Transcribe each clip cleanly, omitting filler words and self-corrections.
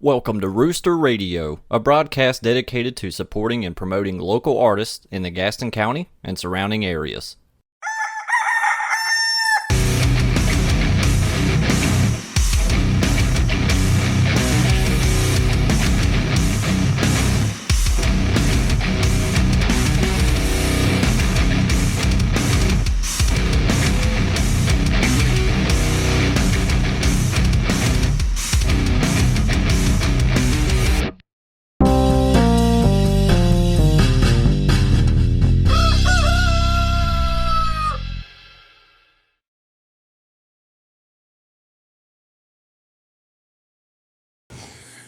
Welcome to Rooster Radio, a broadcast dedicated to supporting and promoting local artists in the Gaston County and surrounding areas.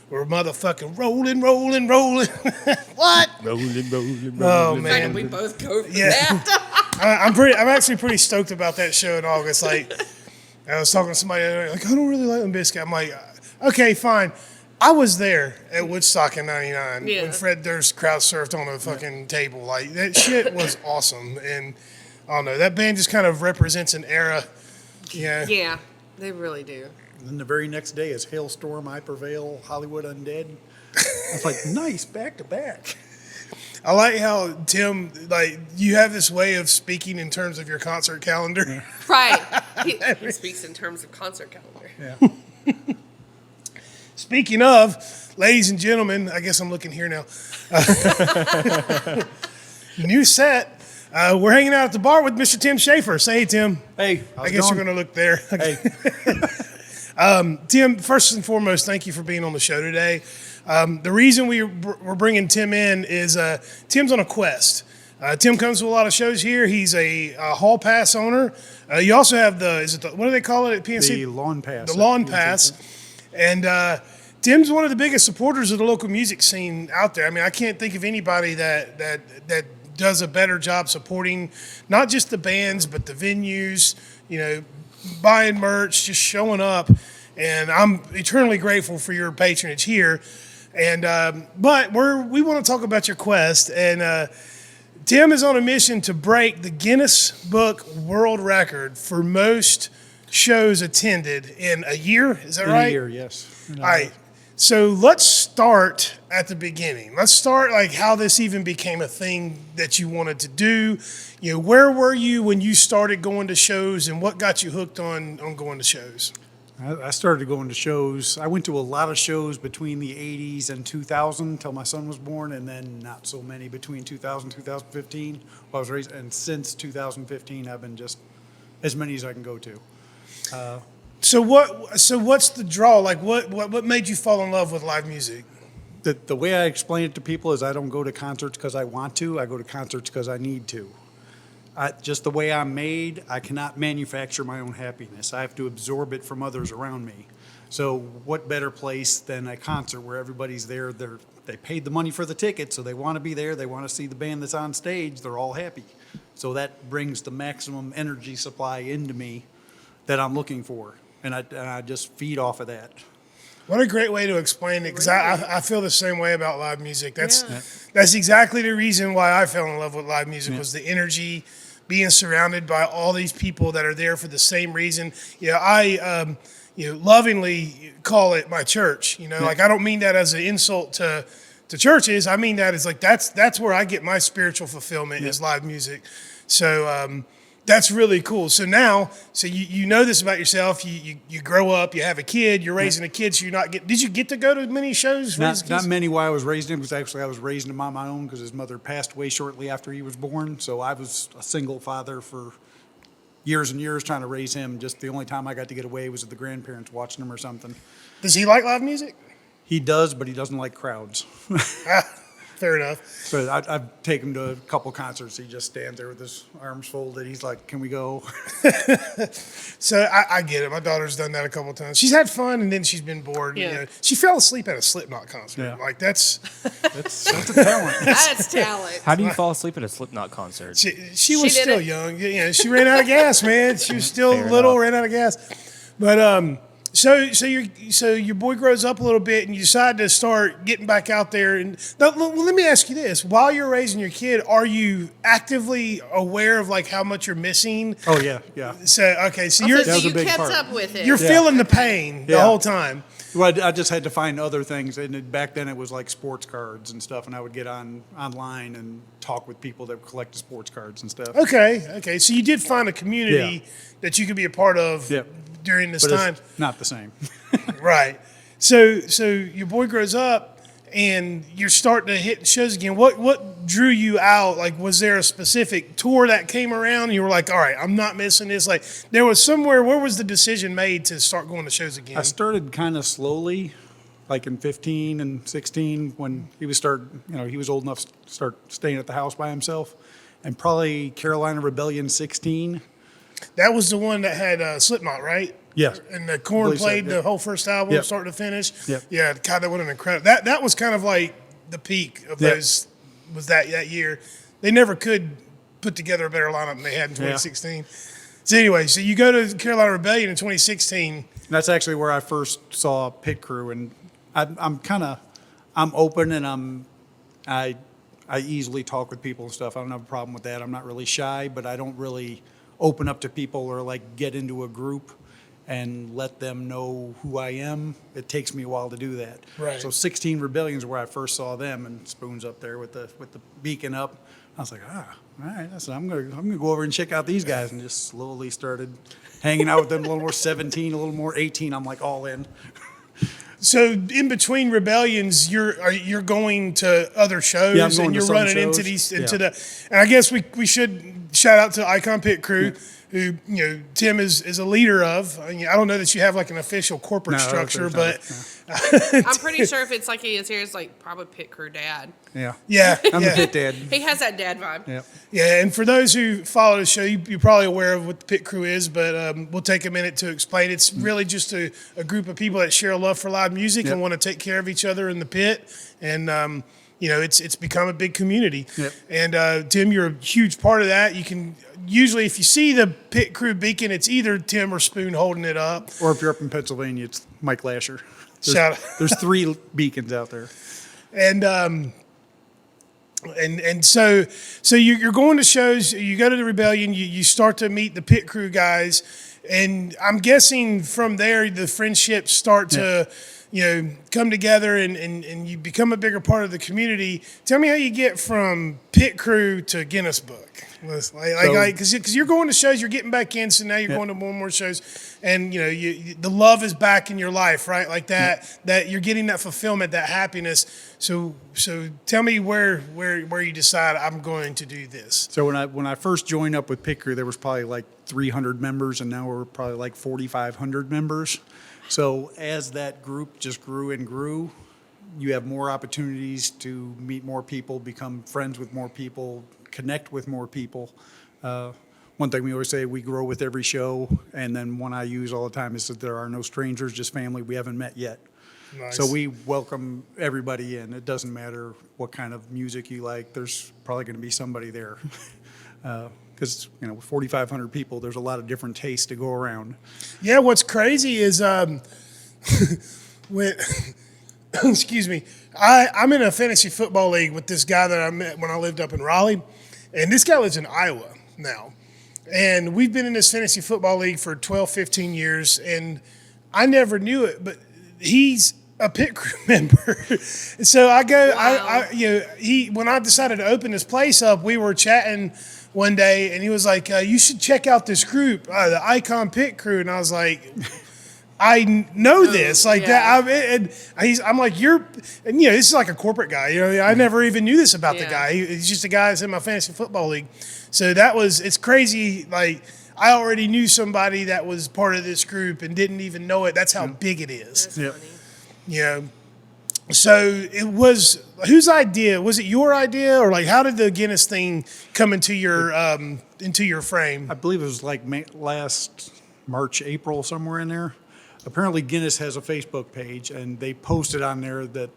We're motherfucking rolling. What? Rolling. Oh man, And we both go for Yeah. that. I'm actually pretty stoked about that show in August. Like, I was talking to somebody like, I don't really like Limp Bizkit. I'm like, okay, fine. I was there at Woodstock in '99 Yeah. when Fred Durst crowd surfed on a fucking table. Like, that shit was awesome. And I don't know, that band just kind of represents an era. Yeah. Yeah, they really do. And then the very next day is Hailstorm, I Prevail, Hollywood Undead. I was like, nice, back to back. I like how, Tim, like, you have this way of speaking in terms of your concert calendar. Right. He speaks in terms of concert calendar. Yeah. Speaking of, ladies and gentlemen, I guess I'm looking here now. New set. We're hanging out at the bar with Mr. Tim Schaefer. Say hey, Tim. Hey, I guess you're going to look there. Hey, Tim, first and foremost, thank you for being on the show today. The reason we're bringing Tim in is Tim's on a quest. Tim comes to a lot of shows here. He's a hall pass owner. You also have what do they call it at PNC? the lawn pass. The lawn pass. And Tim's one of the biggest supporters of the local music scene out there. I mean, I can't think of anybody that does a better job supporting not just the bands, but the venues, you know, buying merch, just showing up. And I'm eternally grateful for your patronage here. And but we want to talk about your quest. And Tim is on a mission to break the Guinness Book World Record for most shows attended in a year. Is that right? In a year, yes. All right. So let's start at the beginning. Let's start like how this even became a thing that you wanted to do. You know, where were you when you started going to shows, and what got you hooked on going to shows? I started going to shows. I went to a lot of shows between the 80s and 2000 until my son was born, and then not so many between 2000 and 2015. I was raised, and since 2015, I've been just as many as I can go to. So what's the draw? Like what made you fall in love with live music? The way I explain it to people is I don't go to concerts because I want to. I go to concerts because I need to. Just the way I'm made, I cannot manufacture my own happiness. I have to absorb it from others around me. So what better place than a concert where everybody's there? They paid the money for the ticket, so they want to be there. They want to see the band that's on stage. They're all happy. So that brings the maximum energy supply into me that I'm looking for. And I just feed off of that. What a great way to explain it, because I feel the same way about live music. That's exactly the reason why I fell in love with live music, was the energy, being surrounded by all these people that are there for the same reason. You know, I lovingly call it my church. You know, like I don't mean that as an insult to churches. I mean that as like that's where I get my spiritual fulfillment is live music. So that's really cool. So now, you know this about yourself. You grow up, you have a kid, you're raising a kid, so you're not did you get to go to many shows? Not many while I was raising him, because actually I was raising him on my own because his mother passed away shortly after he was born. So I was a single father for years and years trying to raise him. Just the only time I got to get away was with the grandparents watching him or something. Does he like live music? He does, but he doesn't like crowds. Fair enough. So I've taken him to a couple concerts. He just stands there with his arms folded. He's like, "Can we go?" So I get it. My daughter's done that a couple times. She's had fun, and then she's been bored. Yeah. You know, she fell asleep at a Slipknot concert. Yeah. Like that's That's a talent. That's talent. How do you fall asleep at a Slipknot concert? she was She did still it. young. You know, she ran out of gas, man. She was still Fair little, enough. ran out of gas. But so your boy grows up a little bit, and you decide to start getting back out there. And now, let me ask you this: while you're raising your kid, are you actively aware of like how much you're missing? Oh yeah. So okay, so So you're That was a you big kept part. up with it. you're feeling the pain the Yeah. whole time. Well, I just had to find other things, and back then it was like sports cards and stuff, and I would get online and talk with people that collect sports cards and stuff. Okay. So you did find a community Yeah. that you could be a part of Yep. during this But time. it's not the same. Right. So your boy grows up and you're starting to hit shows again. What drew you out? Like, was there a specific tour that came around and you were like, all right, I'm not missing this? Like, there was somewhere, where was the decision made to start going to shows again? I started kind of slowly, like in 15 and 16 when he was he was old enough to start staying at the house by himself. And probably Carolina Rebellion 16. That was the one that had Slipknot, right? Yes. And the Korn believe so, played the yep. whole first album, Yep. start to finish. Yep. Yeah, God, that would have been incredible. That was kind of like the peak of Yep. those. Was that year? They never could put together a better lineup than they had in 2016. So anyway, so you go to Carolina Rebellion in 2016. That's actually where I first saw Pit Crew, and I'm open and I easily talk with people and stuff. I don't have a problem with that. I'm not really shy, but I don't really open up to people or like get into a group and let them know who I am. It takes me a while to do that. Right. So 16 Rebellions where I first saw them, and Spoon's up there with the beacon up. I was like, all right. I said, I'm gonna go over and check out these guys, and just slowly started hanging out with them. A little more 17, a little more 18. I'm like all in. So in between rebellions, you're going to other shows Yeah, I'm going and to you're some running shows. into Yeah. and I guess we should shout out to Icon Pit Crew, who Tim is a leader of. I don't know that you have like an official corporate No, structure, there's but I'm pretty sure if it's like he is here, it's like probably Pit Crew dad. Yeah. yeah, I'm yeah. a pit dad. He has that dad vibe. Yeah. Yeah, and for those who follow the show, you're probably aware of what the Pit Crew is, but we'll take a minute to explain. It's really just a group of people that share a love for live music Yep. and want to take care of each other in the pit. And, it's become a big community. Yep. And, Tim, you're a huge part of that. You can usually, if you see the Pit Crew beacon, it's either Tim or Spoon holding it up. Or if you're up in Pennsylvania, it's Mike Lasher. Shout out. There's 3 beacons out there. And so you're going to shows, you go to the Rebellion, you start to meet the Pit Crew guys, and I'm guessing from there the friendships start to come together and you become a bigger part of the community. Tell me how you get from Pit Crew to Guinness Book. Because you're going to shows, you're getting back in, so now you're going to more and more shows, and the love is back in your life, right? Like that you're getting that fulfillment, that happiness. So tell me where you decide I'm going to do this. So when I first joined up with Pit Crew, there was probably like 300 members, and now we're probably like 4,500 members. So as that group just grew and grew, you have more opportunities to meet more people, become friends with more people, connect with more people. One thing we always say, we grow with every show, and then one I use all the time is that there are no strangers, just family we haven't met yet. Nice. So we welcome everybody in. It doesn't matter what kind of music you like. There's probably going to be somebody there. Because, with 4,500 people, there's a lot of different tastes to go around. Yeah, what's crazy is when excuse me, I'm in a fantasy football league with this guy that I met when I lived up in Raleigh, and this guy lives in Iowa now. And we've been in this fantasy football league for 12, 15 years, and I never knew it, but he's a Pit Crew member. So I go, Wow. when I decided to open this place up, we were chatting one day, and he was like, you should check out this group, the Icon Pit Crew. And I was like, I know this, like yeah. that. I'm like, this is like a corporate guy. I never even knew this about the Yeah. guy. He's just a guy that's in my fantasy football league. So it's crazy. Like, I already knew somebody that was part of this group and didn't even know it. That's how big it is. That's Yep. funny. So it was, whose idea? Was it your idea, or like how did the Guinness thing come into your frame? I believe it was like last March, April, somewhere in there. Apparently Guinness has a Facebook page, and they posted on there that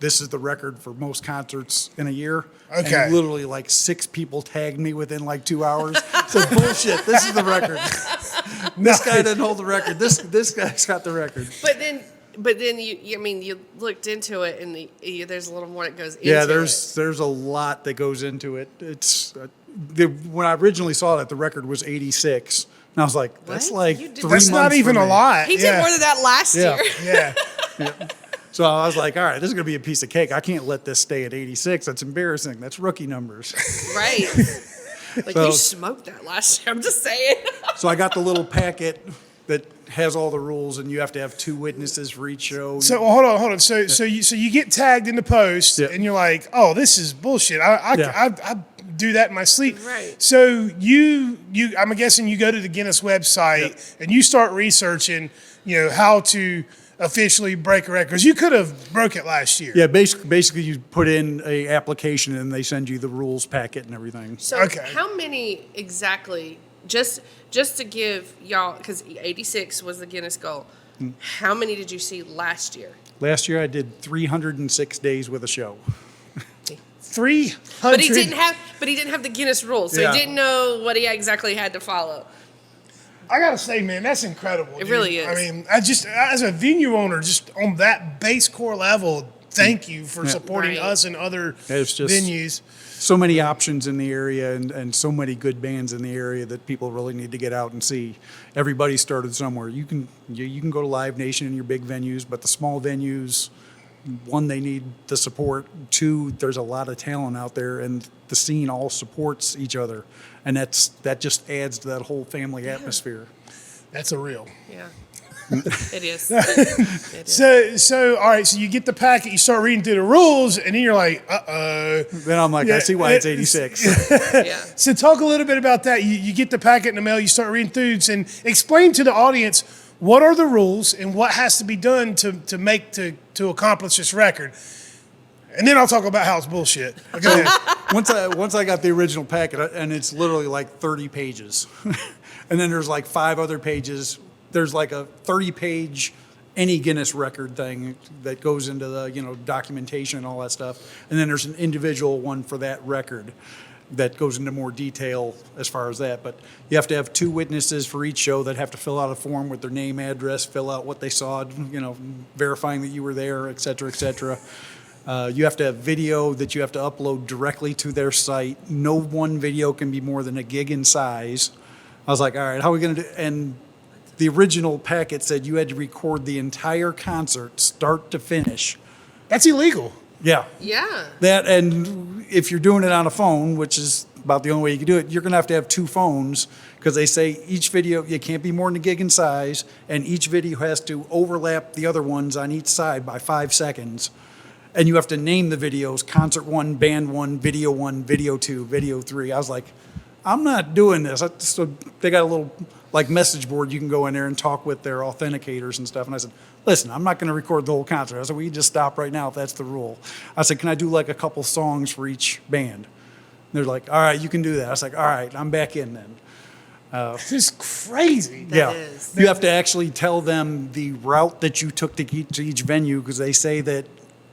this is the record for most concerts in a year. Okay. And literally like 6 people tagged me within like 2 hours. Said, bullshit, this is the record. This guy didn't hold the record. This guy's got the record. But then you looked into it, and there's a little more that goes into Yeah, it. there's a lot that goes into it. It's when I originally saw it, the record was 86. And I was like, that's What? like You did- 3 That's not months even for a me. lot. He did more than that last Yeah. year. Yeah. So I was like, all right, this is going to be a piece of cake. I can't let this stay at 86. That's embarrassing. That's rookie numbers. Right. Like, So- you smoked that last year. I'm just saying. So I got the little packet that has all the rules, and you have to have 2 witnesses for each show. So hold on. So you get tagged in the post, Yeah. and you're like, oh, this is bullshit. I do that in my sleep. Right. So I'm guessing you go to the Guinness website and you start researching, how to officially break a record, because you could have broke it last year. Yeah, basically you put in a application, and they send you the rules packet and everything. So Okay. how many exactly, just to give y'all, because 86 was the Guinness goal, how many did you see last year? Last year I did 306 days with a show. 300. But he didn't have the Guinness rules, so Yeah. he didn't know what he exactly had to follow. I gotta say, man, that's incredible. It dude. really is. I mean, as a venue owner, just on that base core level, thank you for supporting Right. us and other It's just- venues. So many options in the area, and so many good bands in the area that people really need to get out and see. Everybody started somewhere. You can go to Live Nation in your big venues, but the small venues, 1, they need the support. 2, there's a lot of talent out there, and the scene all supports each other, and that just adds to that whole family atmosphere. That's a real. Yeah. It is. It is. So all right. So you get the packet, you start reading through the rules, and then you're like, Then I'm like, I see why it's 86. Yeah. So talk a little bit about that. You get the packet in the mail, you start reading through, and explain to the audience what are the rules and what has to be done to accomplish this record. And then I'll talk about how it's bullshit. Go ahead. Once I got the original packet, and it's literally like 30 pages, and then there's like 5 other pages. There's like a 30-page any Guinness record thing that goes into the documentation and all that stuff, and then there's an individual one for that record that goes into more detail as far as that. But you have to have 2 witnesses for each show that have to fill out a form with their name, address, fill out what they saw, verifying that you were there, et cetera, et cetera. You have to have video that you have to upload directly to their site. No one video can be more than a gig in size. I was like, all right, how are we going to do? And the original packet said you had to record the entire concert, start to finish. That's illegal. Yeah. Yeah. That, and if you're doing it on a phone, which is about the only way you can do it, you're going to have 2 phones, because they say each video, you can't be more than a gig in size, and each video has to overlap the other ones on each side by 5 seconds. And you have to name the videos: concert 1, band 1, video 2, video 3. I was like, I'm not doing this. So they got a little message board you can go in there and talk with their authenticators and stuff. And I said, listen, I'm not going to record the whole concert. I said, we can just stop right now if that's the rule. I said, can I do a couple songs for each band? And they're like, all right, you can do that. I was like, all right, I'm back in then. This is crazy. That is. You have to actually tell them the route that you took to each venue, because they say that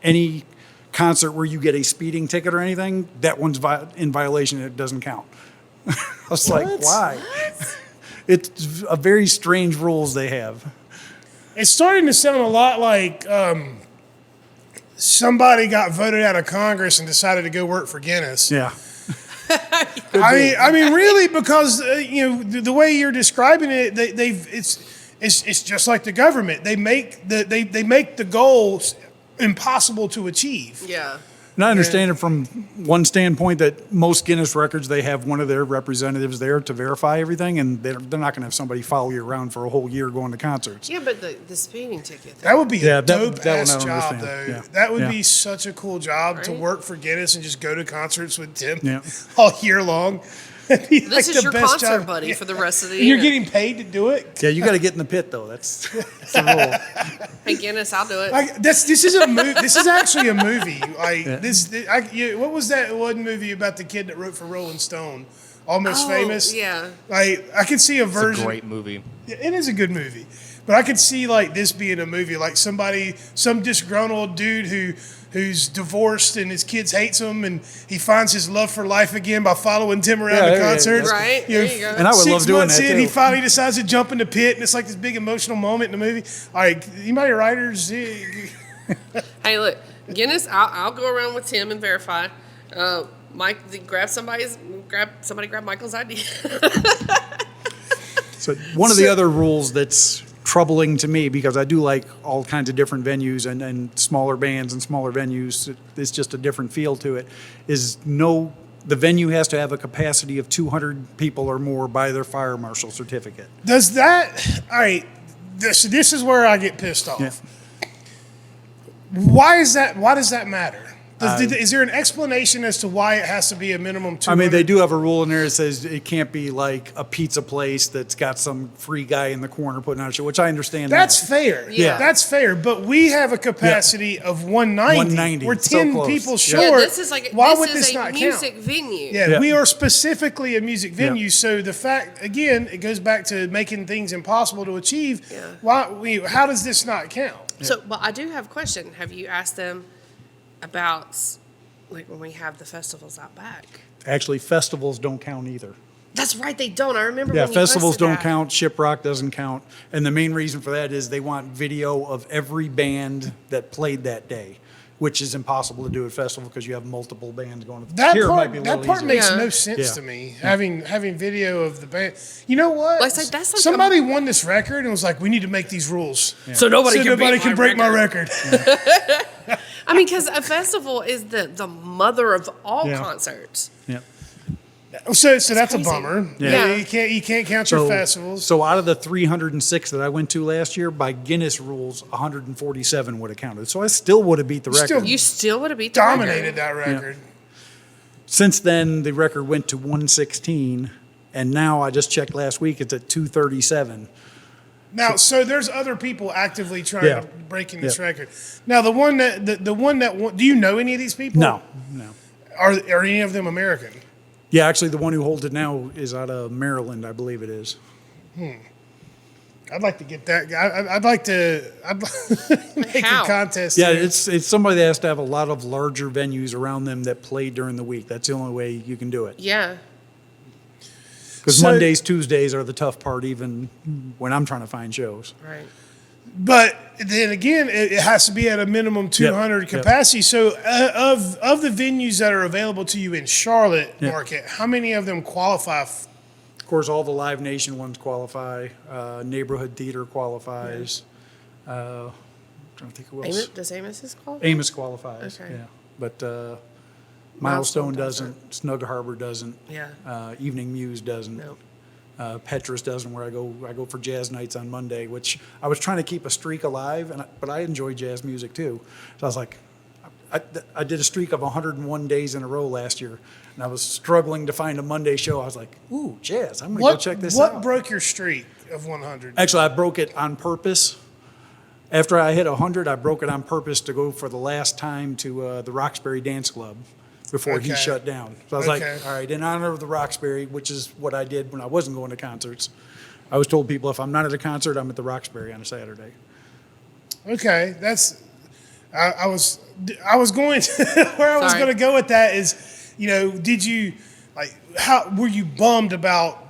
any concert where you get a speeding ticket or anything, that one's in violation. It doesn't count. I was like, why? It's a very strange rules they have. It's starting to sound a lot like somebody got voted out of Congress and decided to go work for Guinness. Yeah. I mean, really, because the way you're describing it, it's just like the government. They make the goals impossible to achieve. Yeah. And I understand it from one standpoint that most Guinness records, they have one of their representatives there to verify everything, and they're not going to have somebody follow you around for a whole year going to concerts. Yeah, but the speeding ticket. That would be Yeah, a that dope one I ass don't job, understand. though. Yeah. That would Yeah. be such a cool job to Right? work for Guinness and just go to concerts with Tim Yeah. all year long. That'd be This like is the your best concert job. buddy for the rest of the And year. you're getting paid to do it. Yeah, you got to get in the pit, though. That's the rule. Hey, Guinness, I'll do it. This is a movie. This is actually a movie. What was that one movie about the kid that wrote for Rolling Stone? Almost Oh, Famous. yeah. I could see a It's a version. great movie. It is a good movie, but I could see this being a movie, some disgruntled dude who's divorced and his kids hates him, and he finds his love for life again by following Tim around Yeah, the yeah, concerts. Right, there you go. And I would 6 love doing months that, in, too. he finally decides to jump in the pit, and it's like this big emotional moment in the movie. All right, anybody writers? Hey, look, Guinness, I'll go around with Tim and verify. Mike, grab somebody grab Michael's ID. So one of the other rules that's troubling to me, because I do like all kinds of different venues and smaller bands and smaller venues. It's just a different feel to it. The venue has to have a capacity of 200 people or more by their fire marshal certificate. Does that, all right, this is where I get pissed off. Yeah. Why does that matter? Is there an explanation as to why it has to be a minimum 200? I mean, they do have a rule in there that says it can't be like a pizza place that's got some free guy in the corner putting on a show, which I understand. That's fair. Yeah. That's fair. But we have a capacity of 190. 190. We're So 10 close. people Yeah. short. Yeah, this is like Why this would is this a not music count? venue. Yeah, we Yeah. are specifically a music venue. Yeah. So the fact, again, it goes back to making things impossible to achieve. Yeah. How does this not count? So, but I do have a question. Have you asked them about, like, when we have the festivals out back? Actually, festivals don't count either. That's right, they don't. I remember Yeah, when you festivals posted don't that. count. Shiprock doesn't count. And the main reason for that is they want video of every band that played that day, which is impossible to do at festival because you have multiple bands going. That Here it might part, be a that little part easier. makes Yeah. no sense Yeah. to me. Having video of the band. You know what? Like I said, that's like somebody won this record and was like, "We need to make these rules So nobody so can, nobody beat can my break my record. record." I mean, because a festival is the mother of all Yeah. concerts. Yeah. So that's a crazy. bummer. Yeah. You can't count your festivals. So out of the 306 that I went to last year, by Guinness rules, 147 would have counted. So I still would have beat the record. Still You still would have beat the dominated record. that record. Since then, the record went to 116, and now I just checked last week, it's at 237. Now, so there's other people actively trying Yeah. to breaking this Yeah. record. Now, the one that do you know any of these people? No. Are any of them American? Yeah, actually, the one who holds it now is out of Maryland, I believe it is. I'd like to get that guy. I'd like to make How? a contest. Yeah, here. it's somebody that has to have a lot of larger venues around them that play during the week. That's the only way you can do it. Yeah. Because So- Mondays, Tuesdays are the tough part, even when I'm trying to find shows. Right. But then again, it has to be at a minimum 200 Yep. capacity. So of the venues that are available to you in Charlotte Yeah. market, how many of them qualify? Of course, all the Live Nation ones qualify. Neighborhood Theater qualifies. I'm trying to think who else. Does Amos call? Amos qualifies. Okay. Yeah, but Milestone Milestone doesn't. doesn't. Snug Harbor doesn't. Yeah. Evening Muse doesn't. Nope. Petrus doesn't. Where I go for jazz nights on Monday, which I was trying to keep a streak alive, but I enjoy jazz music too. So I was like, I did a streak of 101 days in a row last year, and I was struggling to find a Monday show. I was like, ooh, jazz! I'm gonna go check this out. What broke your streak of 100? Actually, I broke it on purpose. After I hit 100, I broke it on purpose to go for the last time to the Roxbury Dance Club before he Okay. shut down. So I was Okay. like, all right, in honor of the Roxbury, which is what I did when I wasn't going to concerts, I always told people if I'm not at a concert, I'm at the Roxbury on a Saturday. Okay, that's. I was going to, where I was Sorry. going to go with that is, did you how were you bummed about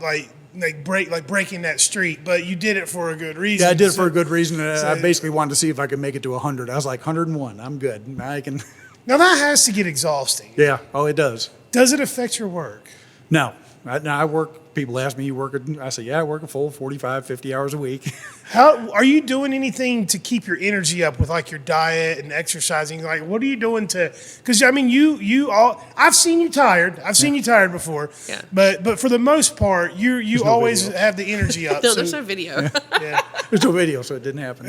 breaking that streak? But you did it for a good reason. Yeah, I did it So- for a good reason. And I so- basically wanted to see if I could make it to 100. I was like, 101, I'm good. I can. Now that has to get exhausting. Yeah, oh, it does. Does it affect your work? No, I work. People ask me, you work? I say, yeah, I work a full 45, 50 hours a week. How are you doing anything to keep your energy up with your diet and exercising? Like, what are you doing to? Because I mean, you all. I've seen you tired. I've seen you tired before. Yeah. But for the most part, you no always video. have the energy up. No, so- there's no video. yeah. There's no video, so it didn't happen.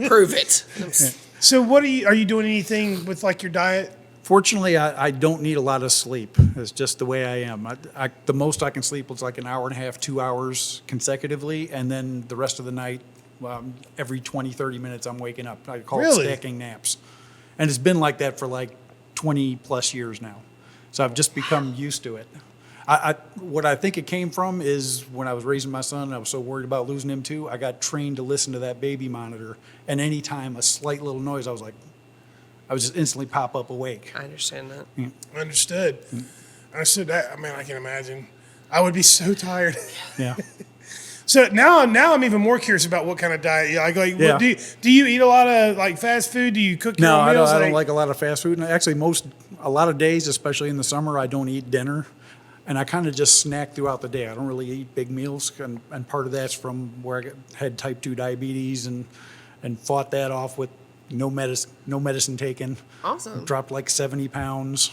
Prove it. So what are you doing anything with your diet? Fortunately, I don't need a lot of sleep. It's just the way I am. The most I can sleep is like an hour and a half, 2 hours consecutively, and then the rest of the night, every 20, 30 minutes, I'm waking up. I call Really? it stacking naps. And it's been like that for 20 plus years now. So I've just become used to it. What I think it came from is when I was raising my son, I was so worried about losing him too, I got trained to listen to that baby monitor, and anytime a slight little noise, I would just instantly pop up awake. I understand that. Understood. Understood that. I mean, I can imagine. I would be so tired. Yeah. So now I'm even more curious about what kind of diet you like. Yeah. Do you eat a lot of fast food? Do you cook your No, own I meals? don't like a lot of fast food. And actually, a lot of days, especially in the summer, I don't eat dinner. And I kind of just snack throughout the day. I don't really eat big meals, and part of that's from where had type 2 diabetes and fought that off with no medicine taken. Awesome. Dropped like 70 pounds.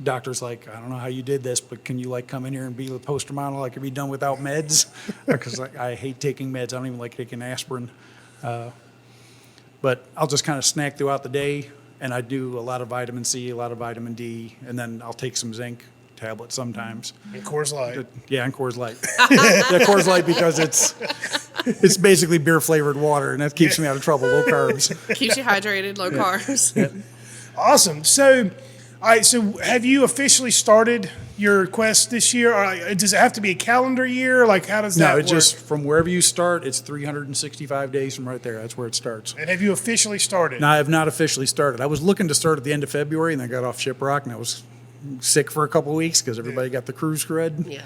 Doctor's like, I don't know how you did this, but can you like come in here and be a poster model? I could be done without meds, because I hate taking meds. I don't even like taking aspirin. But I'll just kind of snack throughout the day, and I do a lot of vitamin C, a lot of vitamin D, and then I'll take some zinc tablets sometimes. And Coors Light. Yeah, and Coors Light. Yeah, Coors Light, because it's basically beer flavored water, and that keeps me out of trouble. Low carbs. Keeps you hydrated, low carbs. Yeah. Awesome. So, all right. So, have you officially started your quest this year? Or does it have to be a calendar year? Like, how does that No, work? it's just from wherever you start, it's 365 days from right there. That's where it starts. And have you officially started? No, I have not officially started. I was looking to start at the end of February, and I got off Shiprock, and I was sick for a couple of weeks because everybody got the cruise crud. Yeah.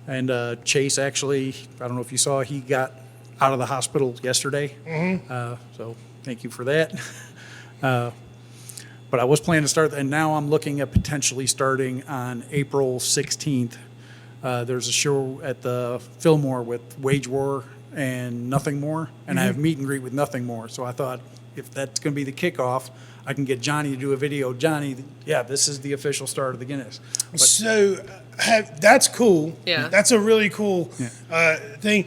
And Chase, actually, I don't know if you saw, he got out of the hospital yesterday. Mm-hmm. So thank you for that. But I was planning to start, and now I'm looking at potentially starting on April 16th. There's a show at the Fillmore with Wage War and Nothing More, and I have meet and greet with Nothing More. So I thought, if that's going to be the kickoff, I can get Johnny to do a video. Johnny, yeah, this is the official start of the Guinness. But So, that's cool. Yeah. That's a really cool thing.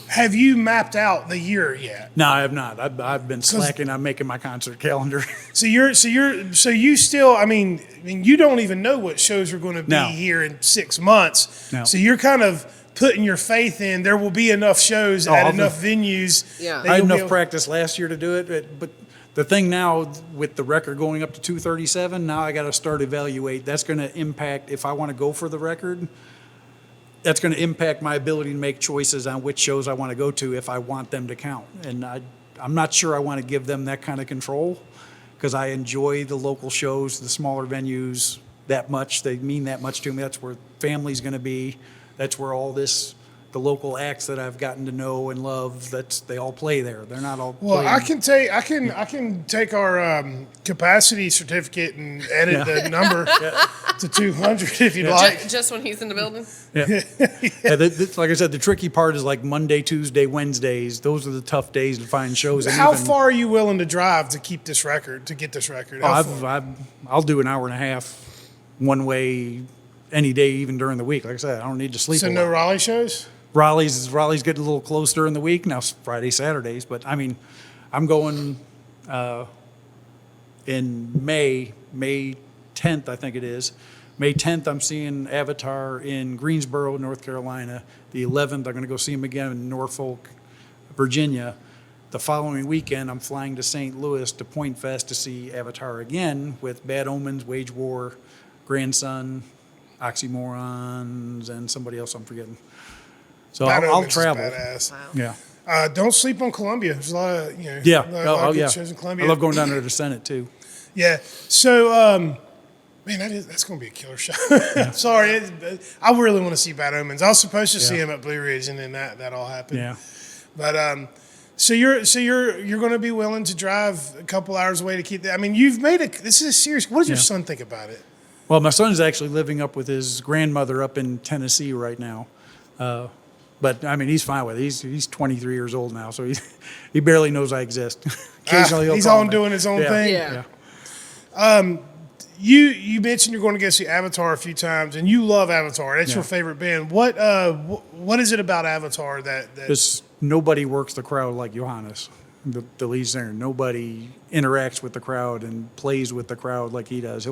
Have you mapped out the year yet? no, I have not. I've been slacking on making my concert calendar. So you still, I mean, you don't even know what shows are going to be No. here in 6 months. No. So you're kind of putting your faith in there will be enough shows at I'll enough venues. Yeah. that I had you'll be enough able- practice last year to do it, but the thing now with the record going up to 237, now I got to start evaluate. That's going to impact, if I want to go for the record, that's going to impact my ability to make choices on which shows I want to go to if I want them to count. And I'm not sure I want to give them that kind of control, because I enjoy the local shows, the smaller venues that much. They mean that much to me. That's where family's going to be. That's where all this, the local acts that I've gotten to know and love, they all play there. They're not all Well, playing. I can take our capacity certificate and edit the number to 200 if you'd like. Just when he's in the building? Yeah. Like I said, the tricky part is like Monday, Tuesday, Wednesdays. Those are the tough days to find shows. And How even- far are you willing to drive to keep this record, to get this record? How far? I'll do an hour and a half one way any day, even during the week. Like I said, I don't need to sleep. So a no lot. Raleigh shows? Raleigh's getting a little close during the week now. Friday, Saturdays, but I mean, I'm going in May 10th, I think it is. May 10th, I'm seeing Avatar in Greensboro, North Carolina. The 11th, I'm going to go see him again in Norfolk, Virginia. The following weekend, I'm flying to St. Louis to Point Fest to see Avatar again with Bad Omens, Wage War, Grandson, Oxymorons, and somebody else I'm forgetting. So Bad I'll Omens is travel. badass. Yeah. Don't sleep on Columbia. There's a lot of, Yeah. a lot of good shows in Columbia. I love going down there to Senate too. Yeah. So, man, that's going to be a killer show. Sorry. I really want to see Bad Omens. I was supposed to see him at Blue Ridge, and then that all happened. Yeah. But so you're going to be willing to drive a couple hours away to keep that. I mean, you've made this is serious. What does your son think about it? Well, my son's actually living up with his grandmother up in Tennessee right now. But I mean, he's fine with it. He's 23 years old now, so he barely knows I exist. Occasionally he'll He's call on me. doing his own thing. Yeah. You mentioned you're going to go see Avatar a few times, and you love Avatar. That's your favorite band. What is it about Avatar that Just nobody works the crowd like Johannes, the lead singer. Nobody interacts with the crowd and plays with the crowd like he does.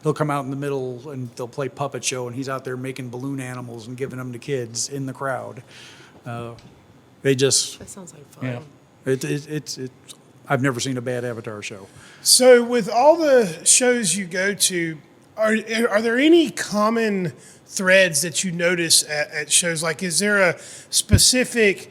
He'll come out in the middle and they'll play puppet show, and he's out there making balloon animals and giving them to kids in the crowd. They just That sounds like fun. it's I've never seen a bad Avatar show. So, with all the shows you go to, are there any common threads that you notice at shows? Like, is there a specific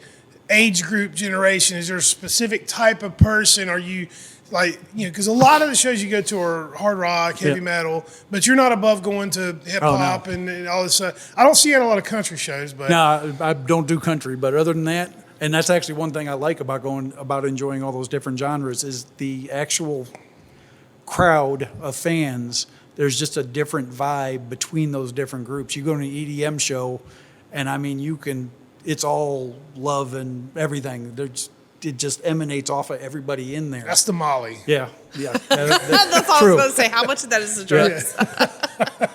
age group, generation? Is there a specific type of person? Are you like, because a lot of the shows you go to are hard rock, heavy metal, but you're not above going to hip hop and all this stuff. I don't see it in a lot of country shows, but No, I don't do country, but other than that, and that's actually one thing I like about enjoying all those different genres is the actual crowd of fans there's just a different vibe between those different groups. You go to an EDM show, and I mean, it's all love and everything. It just emanates off of everybody in there. That's the Molly. Yeah. That's all I was going to say. How much of that is the drugs?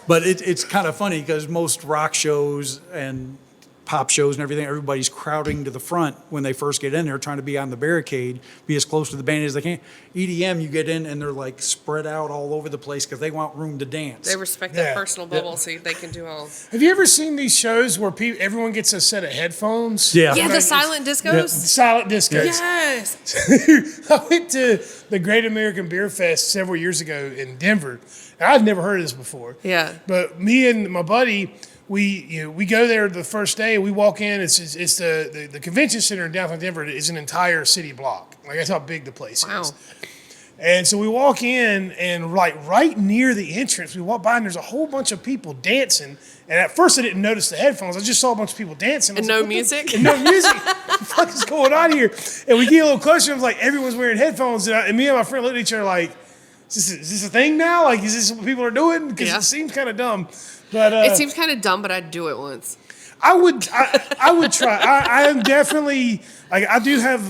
But it's kind of funny because most rock shows and pop shows and everything, everybody's crowding to the front when they first get in there, trying to be on the barricade, be as close to the band as they can. EDM, you get in and they're like spread out all over the place because they want room to dance. They respect that personal bubble so they can do all. Have you ever seen these shows where everyone gets a set of headphones? Yeah. Yeah, the silent discos? Silent discos. Yes. I went to the Great American Beer Fest several years ago in Denver. I'd never heard of this before. Yeah. But me and my buddy, we go there the first day. We walk in. It's the convention center in downtown Denver is an entire city block. Like that's how big the place is. And so we walk in, and like right near the entrance, we walk by, and there's a whole bunch of people dancing. And at first, I didn't notice the headphones. I just saw a bunch of people dancing. And no music? And no music. What the fuck is going on here? And we get a little closer. It was like everyone's wearing headphones, and me and my friend looked at each other like, is this a thing now? Like, is this what people are doing? Because it seems kind of dumb. But it seems kind of dumb, but I'd do it once. I would try. I am definitely like I do have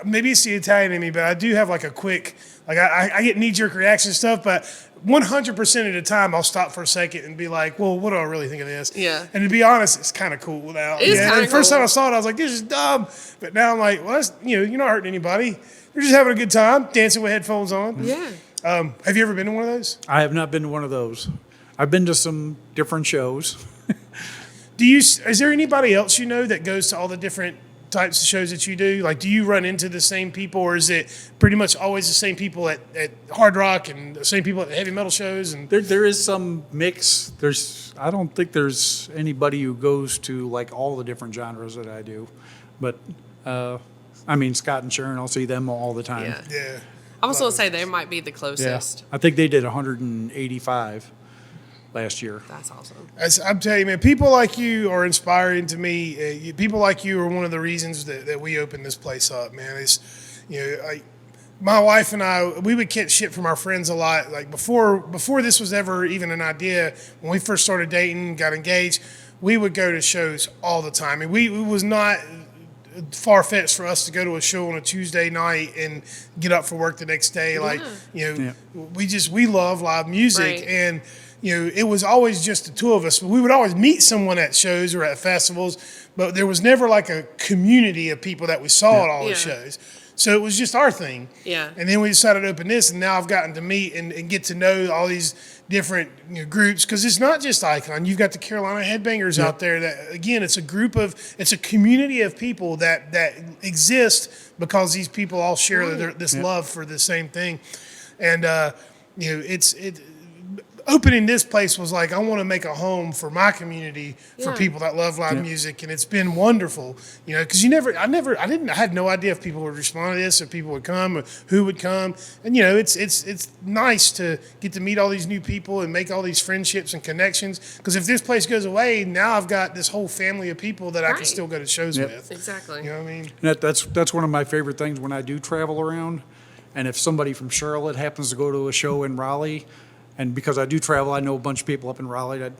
maybe it's the Italian in me, but I do have like a quick like I get knee jerk reaction stuff, but 100% of the time I'll stop for a second and be like, well, what do I really think of this? Yeah. And to be honest, it's kind of cool now. It is kinda the first cool. time I saw it, I was like, this is dumb. But now I'm like, well, that's, you're not hurting anybody. You're just having a good time dancing with headphones on. Yeah. Have you ever been to one of those? I have not been to one of those. I've been to some different shows. Is there anybody else you know that goes to all the different types of shows that you do? Like, do you run into the same people, or is it pretty much always the same people at hard rock and the same people at heavy metal shows? And There is some mix. I don't think there's anybody who goes to like all the different genres that I do, but I mean Scott and Sharon, I'll see them all the time. yeah. I was going to say they might be the closest. I think they did 185 last year. That's awesome. I'm telling you, man, people like you are inspiring to me. People like you are one of the reasons that we opened this place up, man. It's, my wife and I, we would get shit from our friends a lot. Like before this was ever even an idea, when we first started dating, got engaged, we would go to shows all the time. And it was not far-fetched for us to go to a show on a Tuesday night and get up for work the next day. Like, we love live music. Right. And, it was always just the two of us. We would always meet someone at shows or at festivals, but there was never like a community of people that we saw at all the shows. So it was just our thing. Yeah. And then we decided to open this, and now I've gotten to meet and get to know all these different groups, because it's not just Icon. You've got the Carolina Headbangers out there that, again, it's a community of people that exist because these people all share this love for the same thing. And, opening this place was like, I want to make a home for my community for people that love live music, and it's been wonderful. Because I had no idea if people would respond to this, if people would come, or who would come, and it's nice to get to meet all these new people and make all these friendships and connections. Because if this place goes away, now I've got this whole family of people that I can still go to shows with. Exactly. You know what I mean? That's one of my favorite things when I do travel around, and if somebody from Charlotte happens to go to a show in Raleigh. And because I do travel, I know a bunch of people up in Raleigh.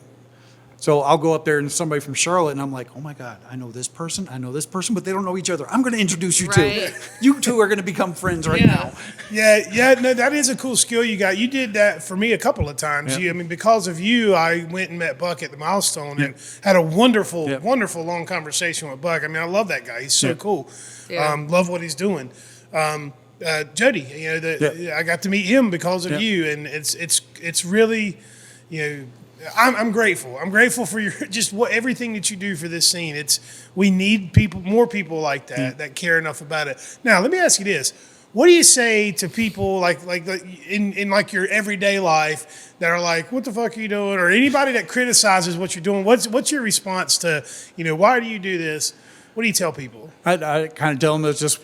So I'll go up there and somebody from Charlotte, and I'm like, oh my God, I know this person, but they don't know each other. I'm going to introduce you to. You two are going to become friends now. Yeah, no, that is a cool skill you got. You did that for me a couple of times. Yeah. Because of you, I went and met Buck at the Milestone and had a wonderful, wonderful long conversation with Buck. I mean, I love that guy. He's so cool. Yeah. Love what he's doing. Jody, I got to meet him because of you, and it's really, I'm grateful. I'm grateful for your everything that you do for this scene. We need more people like that that care enough about it. Now, let me ask you this: what do you say to people like in like your everyday life that are like, "What the fuck are you doing?" Or anybody that criticizes what you're doing? What's your response to why do you do this? What do you tell people? I kind of tell them that's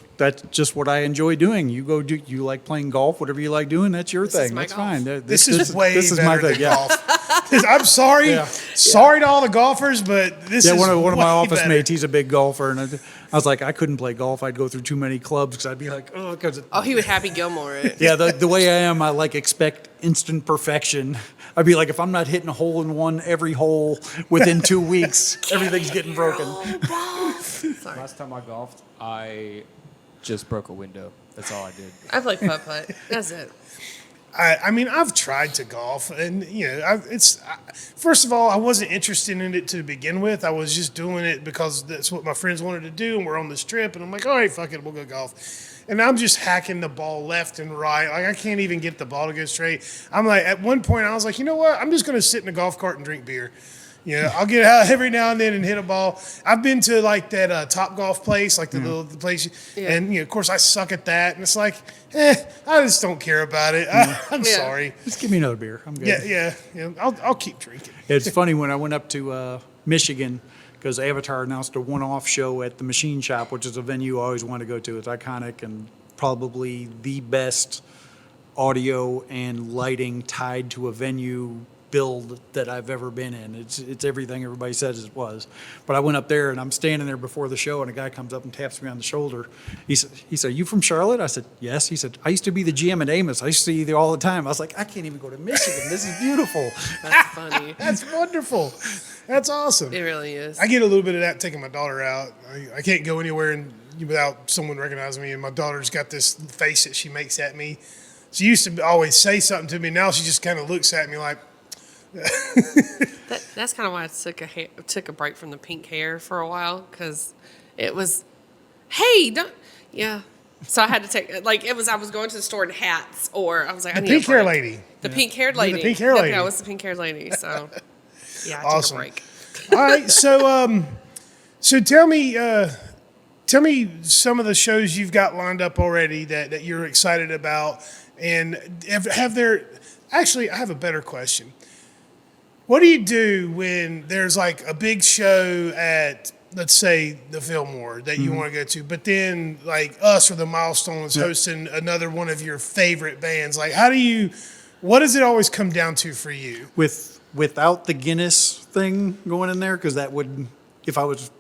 just what I enjoy doing. You like playing golf, whatever you like doing, that's your thing. That's golf. fine. This is way better than golf. golf. I'm sorry. Sorry to all the golfers, but this is one of my way office better. mates, he's a big golfer, and I was like, I couldn't play golf. I'd go through too many clubs because I'd be like, oh, because Oh, he would Happy Gilmore it. yeah, the way I am, I like expect instant perfection. I'd be like, if I'm not hitting a hole in one every hole within 2 weeks, everything's getting broken. Sorry. Last time I golfed, I just broke a window. That's all I did. I play putt-putt. That's it. I mean, I've tried to golf, and first of all, I wasn't interested in it to begin with. I was just doing it because that's what my friends wanted to do, and we're on this trip, and I'm like, all right, fuck it, we'll go golf. And I'm just hacking the ball left and right. Like, I can't even get the ball to go straight. I'm like, at one point, I was like, you know what? I'm just going to sit in a golf cart and drink beer. I'll get out every now and then and hit a ball. I've been to like that Top Golf place, like the little place, and of course I suck at that. And it's like, I just don't care about it. I'm sorry. Just give me another beer. I'm good. Yeah. I'll keep drinking. It's funny when I went up to Michigan because Avatar announced a one-off show at the Machine Shop, which is a venue I always wanted to go to. It's iconic and probably the best audio and lighting tied to a venue build that I've ever been in. It's everything everybody says it was. But I went up there and I'm standing there before the show and a guy comes up and taps me on the shoulder. He said, "Are you from Charlotte?" I said, "Yes." He said, "I used to be the GM at Amos. I used to see you there all the time." I was like, I can't even go to Michigan. This is beautiful. That's funny. That's wonderful. That's awesome. It really is. I get a little bit of that taking my daughter out. I can't go anywhere without someone recognizing me, and my daughter's got this face that she makes at me. She used to always say something to me. Now she just kind of looks at me like, That's kind of why I took a break from the pink hair for a while, because it was, hey, don't, yeah. So I had to take, I was going to the store in hats, or I was like, I the need pink a break. hair lady. The pink-haired lady. The pink-haired lady. No, it was the pink-haired lady, so, yeah, I Awesome. took a break. All right, so tell me some of the shows you've got lined up already that you're excited about, and actually, I have a better question. What do you do when there's like a big show at, let's say, the Fillmore that you want to go to, but then like us or the Milestones hosting another one of your favorite bands? Like, what does it always come down to for you? Without the Guinness thing going in there, because that would, if I was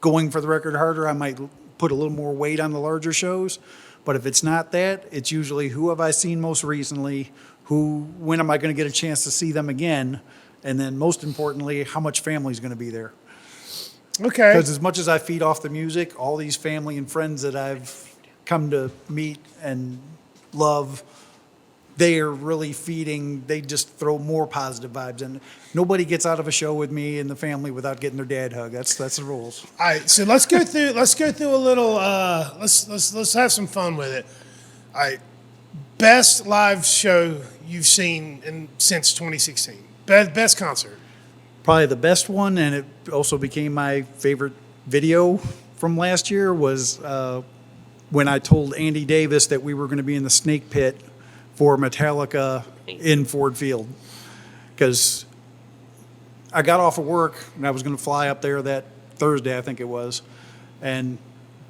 going for the record harder, I might put a little more weight on the larger shows. But if it's not that, it's usually who have I seen most recently, when am I going to get a chance to see them again, and then most importantly, how much family is going to be there. Okay. Because as much as I feed off the music, all these family and friends that I've come to meet and love, they are really feeding, they just throw more positive vibes. And nobody gets out of a show with me and the family without getting their dad hug. That's the rules. All right, so let's go through a little, let's have some fun with it. All right, best live show you've seen since 2016. Best concert. Probably the best one, and it also became my favorite video from last year, was when I told Andy Davis that we were going to be in the Snake Pit for Metallica in Ford Field. Because I got off of work, and I was going to fly up there that Thursday, I think it was, and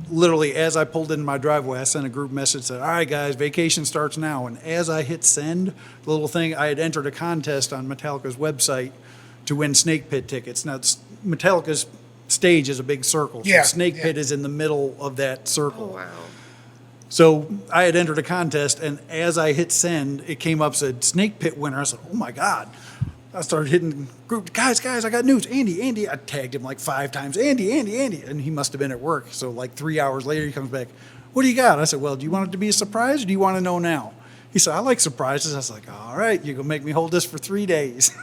literally as I pulled into my driveway, I sent a group message that said, "All right, guys, vacation starts now." And as I hit send, the little thing, I had entered a contest on Metallica's website to win Snake Pit tickets. Now, Metallica's stage is a big circle. So Snake Pit is in the middle of that circle. Oh, wow. So I had entered a contest, and as I hit send, it came up, said Snake Pit winner. I said, oh my God. I started hitting group, guys, I got news. Andy. I tagged him like 5 times. Andy. And he must have been at work. So like 3 hours later, he comes back. What do you got? I said, well, do you want it to be a surprise, or do you want to know now? He said, I like surprises. I was like, all right, you're going to make me hold this for 3 days.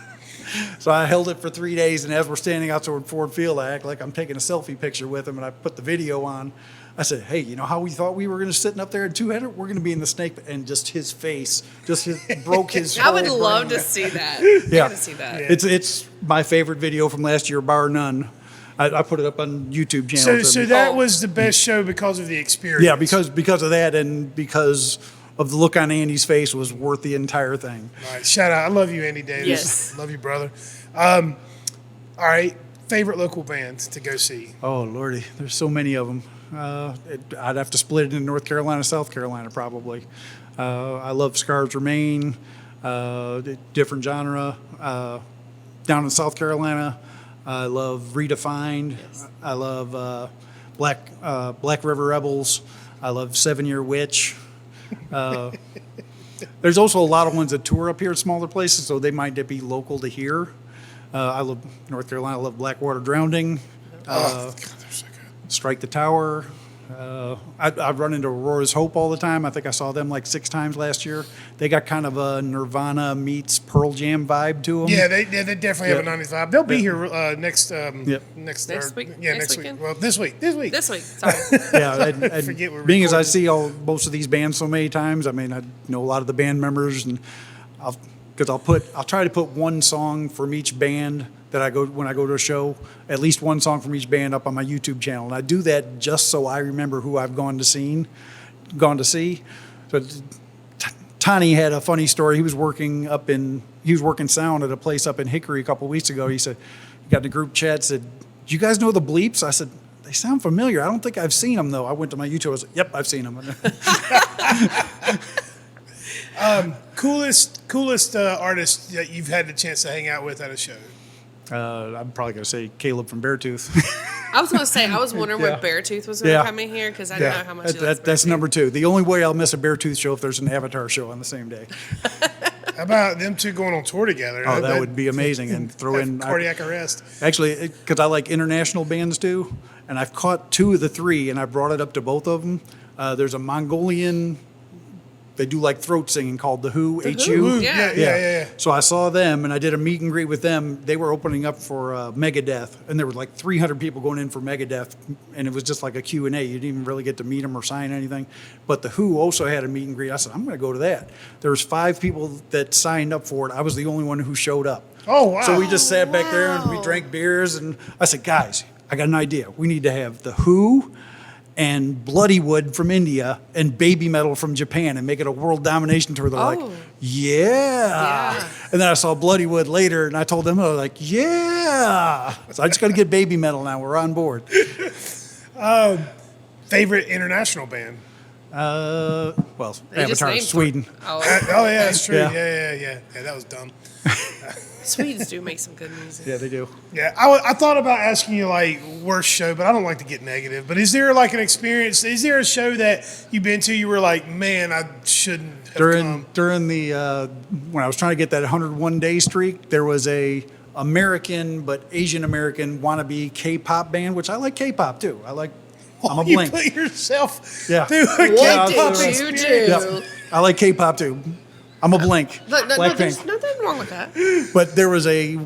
So I held it for 3 days, and as we're standing outside Ford Field, I act like I'm taking a selfie picture with him, and I put the video on. I said, hey, you know how we thought we were going to sit up there in two-header? We're going to be in the Snake Pit. And just his face, broke his I would whole love brain. to see that. Yeah. I got to see that. It's my favorite video from last year, bar none. I put it up on YouTube channels. So that was the best show because of the experience. Yeah, because of that, and because of the look on Andy's face was worth the entire thing. All right, shout out. I love you, Andy Davis. Yes. Love you, brother. All right, favorite local band to go see? Oh, Lordy, there's so many of them. I'd have to split it in North Carolina, South Carolina, probably. I love Scars Remain, different genre. Down in South Carolina, I love Redefined. Yes. I love Black River Rebels. I love 7 Year Witch. There's also a lot of ones that tour up here at smaller places, so they might be local to here. I love North Carolina. I love Blackwater Drowning. God, they're so good. Strike the Tower. I run into Aurora's Hope all the time. I think I saw them like 6 times last year. They got kind of a Nirvana meets Pearl Jam vibe to them. Yeah, they definitely have a Yeah. 90s vibe. They'll be here next Next week? Yeah, Next next week. weekend? Well, this week. This week. Sorry. Yeah, and Forget we're being as I recording. see most of these bands so many times, I mean, I know a lot of the band members, and I'll try to put one song from each band that when I go to a show, at least one song from each band up on my YouTube channel, and I do that just so I remember who I've gone to see. So Tony had a funny story. He was working sound at a place up in Hickory a couple weeks ago. He said, he got in a group chat, said, "Do you guys know the Bleeps?" I said, "They sound familiar. I don't think I've seen them though." I went to my YouTube. I was like, "Yep, I've seen them." Coolest artist that you've had the chance to hang out with at a show? I'm probably gonna say Caleb from Beartooth. I was going to say, I was wondering Yeah. when Beartooth was going to Yeah. come in here because I know how much he likes That's Beartooth. number 2. The only way I'll miss a Beartooth show if there's an Avatar show on the same day. How about them two going on tour together? Oh, that would be amazing. And throw in cardiac arrest. Actually, because I like international bands too, and I've caught 2 of the 3, and I brought it up to both of them. There's a Mongolian, they do like throat singing called The Who, H-U. Who? Yeah. Yeah. So I saw them, and I did a meet and greet with them. They were opening up for Megadeth, and there were like 300 people going in for Megadeth, and it was just like a Q&A. You didn't even really get to meet them or sign anything. But The Who also had a meet and greet. I said, I'm going to go to that. There was 5 people that signed up for it. I was the only one who showed up. Oh, wow. So we just sat back there and we Wow. drank beers, and I said, guys, I got an idea. We need to have The Who and Bloodywood from India and Baby Metal from Japan and make it a world domination tour. They're like, Oh. yeah. And then I saw Bloodywood later, and I told them, they're like, yeah. So I just got to get Baby Metal now. We're on board. Favorite international band? Well, They just Avatar, named Sweden. Oh, Oh, yeah, that's true. Yeah. Yeah, that was dumb. Swedes do make some good music. Yeah, they do. Yeah, I thought about asking you, like, worst show, but I don't like to get negative. But is there, like, an experience, is there a show that you've been to you were like, man, I shouldn't have come? During the when I was trying to get that 101-day streak, there was a American but Asian American wannabe K-pop band, which I like K-pop too. I'm a You Blink. put yourself Yeah. through a What K-pop did you experience. do? Yep. I like K-pop too. I'm a Blink. Look, no, there's Blackpink. nothing wrong with that. But there was a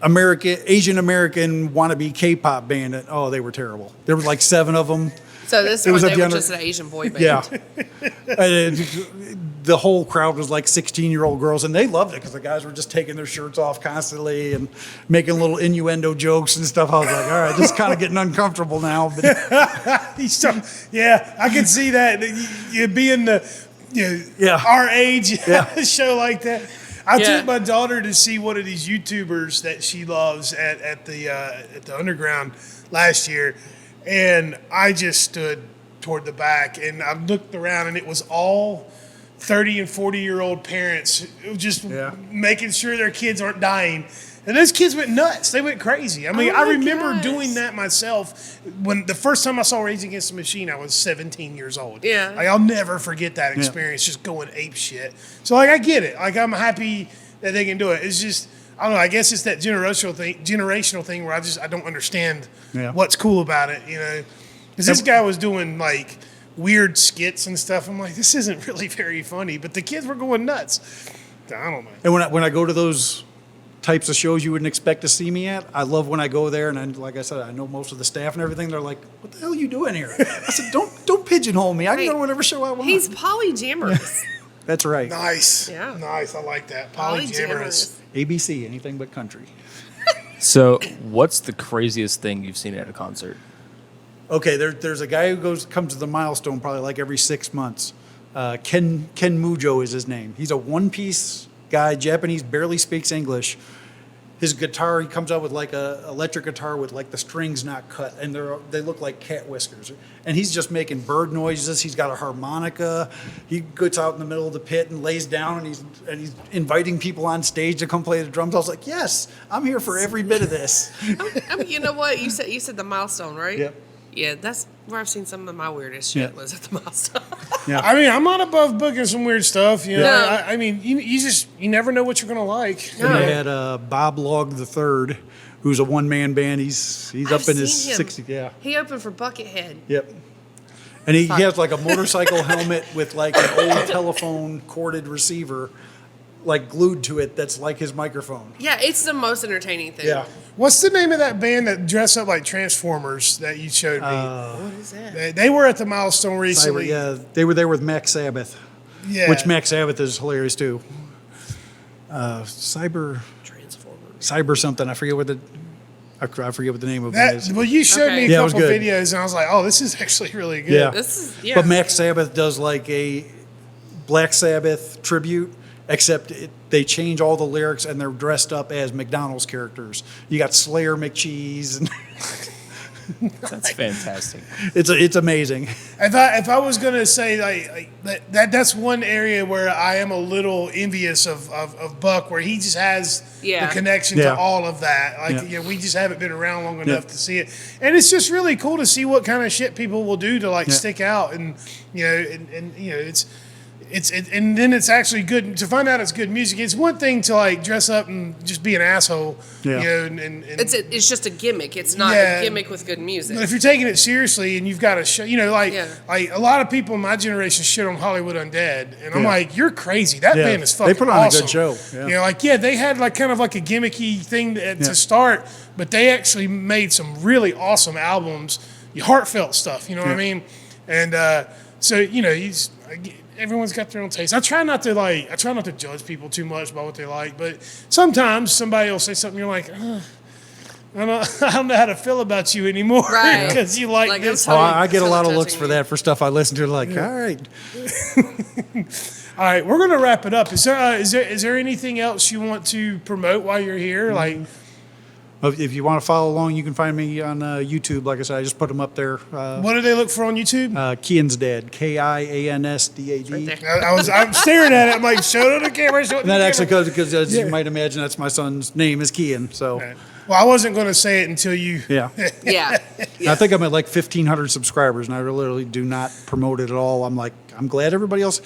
Asian American wannabe K-pop band that, they were terrible. There was like 7 of them. So this It was one, at they the were under- just an Asian boy band. Yeah. And the whole crowd was like 16-year-old girls, and they loved it because the guys were just taking their shirts off constantly and making little innuendo jokes and stuff. I was like, all right, this is kind of getting uncomfortable now. But Yeah, I can see that. You being our age, a show like that. I Yeah. took my daughter to see one of these YouTubers that she loves at the Underground last year, and I just stood toward the back and I looked around, and it was all 30 and 40-year-old parents just making sure their kids aren't dying. And those kids went nuts. They went crazy. I mean, Oh I my remember gosh. doing that myself. When the first time I saw Rage Against the Machine, I was 17 years old. Yeah. Like, I'll never forget that experience, just going ape shit. So, like, I get it. Like, I'm happy that they can do it. It's just, I don't know, I guess it's that generational thing where I don't understand what's cool about it, you know? Because this guy was doing, like, weird skits and stuff. I'm like, this isn't really very funny. But the kids were going nuts. I don't know. And when I go to those types of shows you wouldn't expect to see me at, I love when I go there, and like I said, I know most of the staff and everything. They're like, "What the hell are you doing here?" I said, "Don't pigeonhole me. I can go to whatever show I want." He's polyamorous. That's right. Nice. Yeah. Nice. I like that. Polyamorous. ABC, anything but country. So, what's the craziest thing you've seen at a concert? Okay, there's a guy who comes to the Milestone probably like every 6 months. Ken Mujo is his name. He's a one-piece guy, Japanese, barely speaks English. His guitar, he comes out with like a electric guitar with like the strings not cut, and they look like cat whiskers. And he's just making bird noises. He's got a harmonica. He gets out in the middle of the pit and lays down, and he's inviting people on stage to come play the drums. I was like, yes, I'm here for every bit of this. I mean, you know what? You said the Milestone, right? Yep. Yeah, that's where I've seen some of my weirdest shit Yeah. was at the mall stuff. Yeah. I mean, I'm not above booking some weird stuff. You know, No. I mean, you never know what you're gonna like. And they had Bob Log III, who's a one-man band. He's I've up in his seen him. 60s. Yeah. He opened for Buckethead. Yep. And he has like a motorcycle helmet with like an old telephone corded receiver, like glued to it. That's like his microphone. Yeah, it's the most entertaining thing. Yeah. What's the name of that band that dress up like Transformers that you showed me? What is that? They were at the Milestone recently. Yeah, they were there with Max Sabbath, Yeah. which Max Sabbath is hilarious too. Transformers. Cyber something. I forget what the name of it is. Well, you showed Okay. me Yeah, a it was couple good. videos, and I was like, "Oh, this is actually really good." Yeah. This is yeah. But Max Sabbath does like a Black Sabbath tribute, except they change all the lyrics and they're dressed up as McDonald's characters. You got Slayer McCheese, and That's fantastic. it's amazing. If I was gonna say that's one area where I am a little envious of Buck, where he just has Yeah. the connection Yeah. to all of that. Like Yeah. we just haven't been around long enough Yeah. to see it, and it's just really cool to see what kind of shit people will do to like Yeah. stick out, and and then it's actually good to find out it's good music. It's one thing to like dress up and just be an asshole, Yeah. and It's just a gimmick. It's not Yeah. a gimmick with good music. but if you're taking it seriously and you've got to show, Yeah. like a lot of people in my generation shit on Hollywood Undead, and I'm Yeah. like, you're crazy. That Yeah. band is They fucking put on a awesome. good show. Yeah. They had like kind of like a gimmicky thing Yeah. to start, but they actually made some really awesome albums, heartfelt stuff. You know what I Yeah. mean? And so everyone's got their own taste. I try not to judge people too much by what they like, but sometimes somebody will say something you're like, I don't know how to feel about you anymore Right. because you like Like, this. I'm Oh, totally- I get a lot of totally looks judging for you. that for stuff I listen to. Like, all right, All right, we're gonna wrap it up. Is there anything else you want to promote while you're here? Like, if you want to follow along, you can find me on YouTube. Like I said, I just put them up there. what do they look for on YouTube? Kian's Dad, KIANSDAD. Right there. I'm staring at it. I'm like, show it on the camera. Show it on And the that actually camera. goes because, as you might imagine, that's my son's name is Kian. So, Well, I wasn't going to say it until you. yeah. Yeah. I think I'm at like 1,500 subscribers, and I literally do not promote it at all. I'm glad everybody else.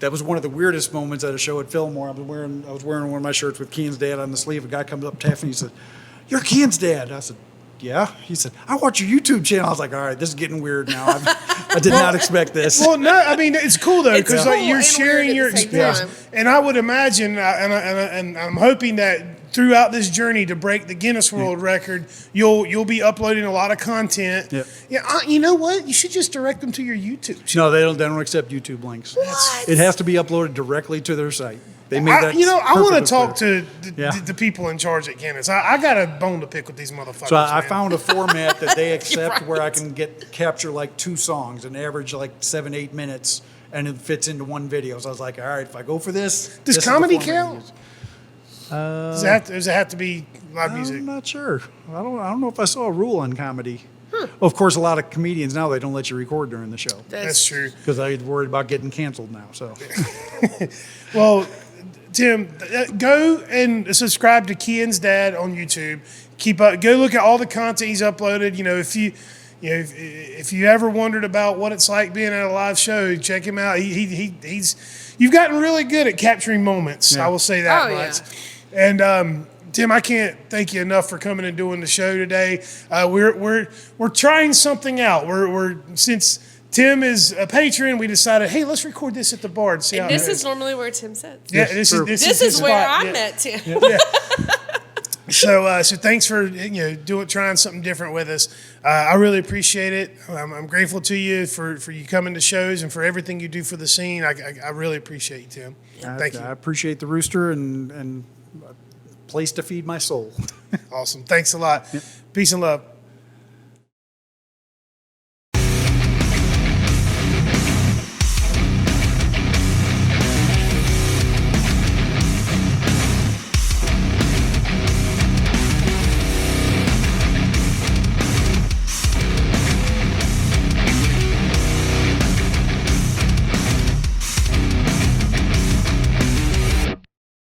That was one of the weirdest moments at a show at Fillmore. I was wearing one of my shirts with Kian's Dad on the sleeve. A guy comes up, taps me, he said, "You're Kian's Dad." I said, "Yeah." He said, "I watch your YouTube channel." I was like, "All right, this is getting weird now. I did not expect this." Well, no, I mean it's cool though It's because cool like you're and sharing weird your at the same experience, time. and I would imagine, and I'm hoping that throughout this journey to break the Guinness World Record, you'll be uploading a lot of content. Yep. Yeah, you know what? You should just direct them to your YouTube channel. No, they don't accept YouTube links. What? It has to be uploaded directly to their site. They made that. I want to perfectly talk clear. to Yeah. the people in charge at Guinness. I got a bone to pick with these motherfuckers. So I man. found a format that they accept Right. where I can capture like 2 songs and average like 7-8 minutes, and it fits into one video. So I was like, all right, if I go for this, Does this is the comedy format I count? use. Does it have to be live music? I'm not sure. I don't know if I saw a rule on comedy. Of course, a lot of comedians now they don't let you record during the show That's true. because I'm worried about getting canceled now. So Well, Tim, go and subscribe to Kian's Dad on YouTube. Go look at all the content he's uploaded. If you ever wondered about what it's like being at a live show, check him out. You've gotten really good at capturing moments. Yeah. I will say that Oh, much. And Tim, I can't thank you enough for coming and doing the show today. We're trying something out. Since Tim is a patron, we decided, hey, let's record this at the bar and see how And this it is normally where Tim sits. Yeah, Yes, this true. is This his is where spot. I Yeah. met Tim. So thanks for trying something different with us. I really appreciate it. I'm grateful to you for you coming to shows and for everything you do for the scene. I really appreciate you, Tim. Thank I you. appreciate the Rooster and a place to feed my soul. Awesome. Thanks a lot. Peace and love.